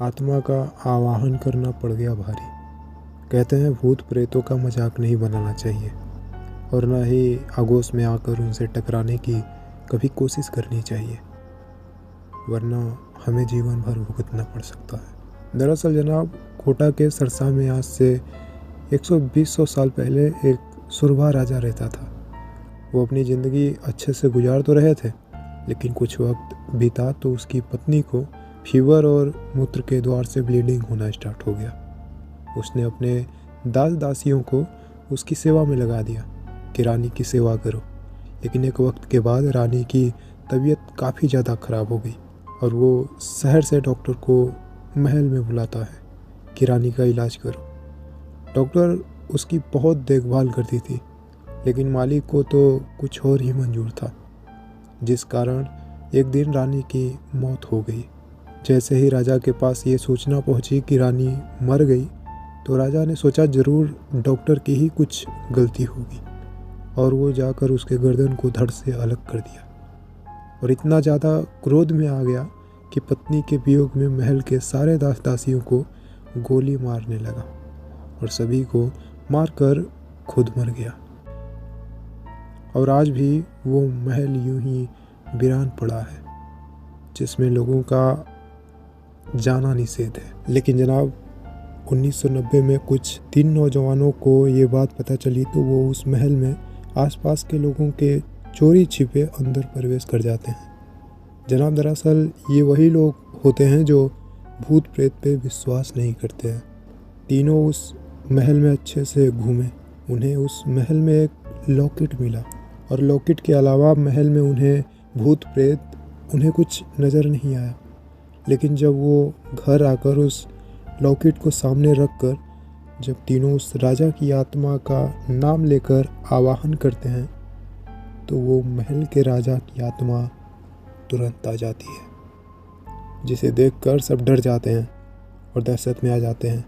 आत्मा का आवाहन करना पड़ गया भारी। कहते हैं भूत प्रेतों का मजाक नहीं बनाना चाहिए और ना ही आगोश में आकर उनसे टकराने की कभी कोशिश करनी चाहिए, वरना हमें जीवन भर भुगतना पड़ सकता है। दरअसल जनाब, कोटा के सरसा में आज से 120 साल पहले एक सुरभा राजा रहता था। वो अपनी ज़िंदगी अच्छे से गुजार तो रहे थे, लेकिन कुछ वक्त बीता तो उसकी पत्नी को फीवर और मूत्र के द्वार से ब्लीडिंग होना स्टार्ट हो गया। उसने अपने दास दासियों को उसकी सेवा में लगा दिया कि रानी की सेवा करो। लेकिन एक वक्त के बाद रानी की तबीयत काफ़ी ज़्यादा ख़राब हो गई और वो शहर से डॉक्टर को महल में बुलाता है कि रानी का इलाज करो। डॉक्टर उसकी बहुत देखभाल करती थी, लेकिन मालिक को तो कुछ और ही मंजूर था, जिस कारण एक दिन रानी की मौत हो गई। जैसे ही राजा के पास ये सूचना पहुंची कि रानी मर गई, तो राजा ने सोचा ज़रूर डॉक्टर की ही कुछ गलती होगी, और वो जाकर उसके गर्दन को धड़ से अलग कर दिया और इतना ज़्यादा क्रोध में आ गया कि पत्नी के वियोग में महल के सारे दास दासियों को गोली मारने लगा और सभी को मारकर खुद मर गया। और आज भी वो महल यूं ही वीरान पड़ा है, जिसमें लोगों का जाना निषेध है। लेकिन जनाब, 1990 में कुछ 3 नौजवानों को ये बात पता चली तो वो उस महल में आसपास के लोगों के चोरी छिपे अंदर प्रवेश कर जाते हैं। जनाब, दरअसल ये वही लोग होते हैं जो भूत प्रेत पे विश्वास नहीं करते हैं। तीनों उस महल में अच्छे से घूमे। उन्हें उस महल में एक लॉकेट मिला और लॉकेट के अलावा महल में उन्हें भूत प्रेत उन्हें कुछ नज़र नहीं आया। लेकिन जब वो घर आकर उस लॉकेट को सामने रख कर जब तीनों उस राजा की आत्मा का नाम लेकर आवाहन करते हैं, तो वो महल के राजा की आत्मा तुरंत आ जाती है, जिसे देखकर सब डर जाते हैं और दहशत में आ जाते हैं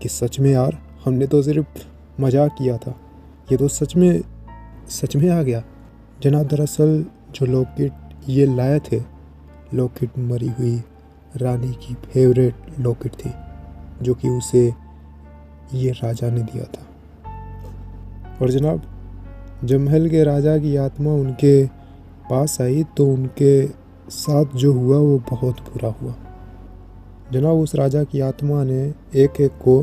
कि सच में यार, हमने तो सिर्फ मजाक किया था, ये तो सच में आ गया। जनाब, दरअसल जो लॉकेट ये लाए थे, लॉकेट मरी हुई रानी की फेवरेट लॉकेट थी, जो कि उसे ये राजा ने दिया था। और जनाब, जब महल के राजा की आत्मा उनके पास आई तो उनके साथ जो हुआ वो बहुत बुरा हुआ। जनाब, उस राजा की आत्मा ने एक एक को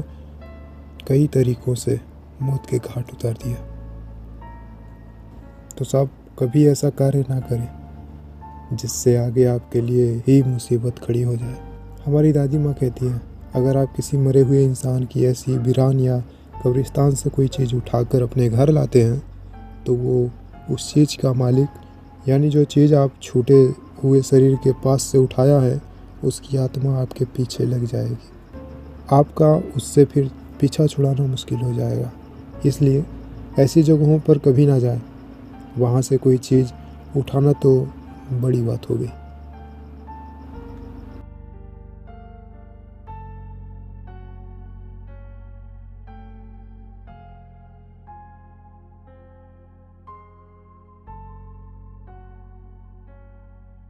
कई तरीकों से मौत के घाट उतार दिया। तो साहब, कभी ऐसा कार्य ना करें जिससे आगे आपके लिए ही मुसीबत खड़ी हो जाए। हमारी दादी माँ कहती है, अगर आप किसी मरे हुए इंसान की ऐसी वीरान या कब्रिस्तान से कोई चीज़ उठाकर अपने घर लाते हैं, तो वो उस चीज़ का मालिक, यानी जो चीज़ आप छूटे हुए शरीर के पास से उठाया है, उसकी आत्मा आपके पीछे लग जाएगी। आपका उससे फिर पीछा छुड़ाना मुश्किल हो जाएगा। इसलिए ऐसी जगहों पर कभी ना जाएं। वहाँ से कोई चीज़ उठाना तो बड़ी बात हो गई।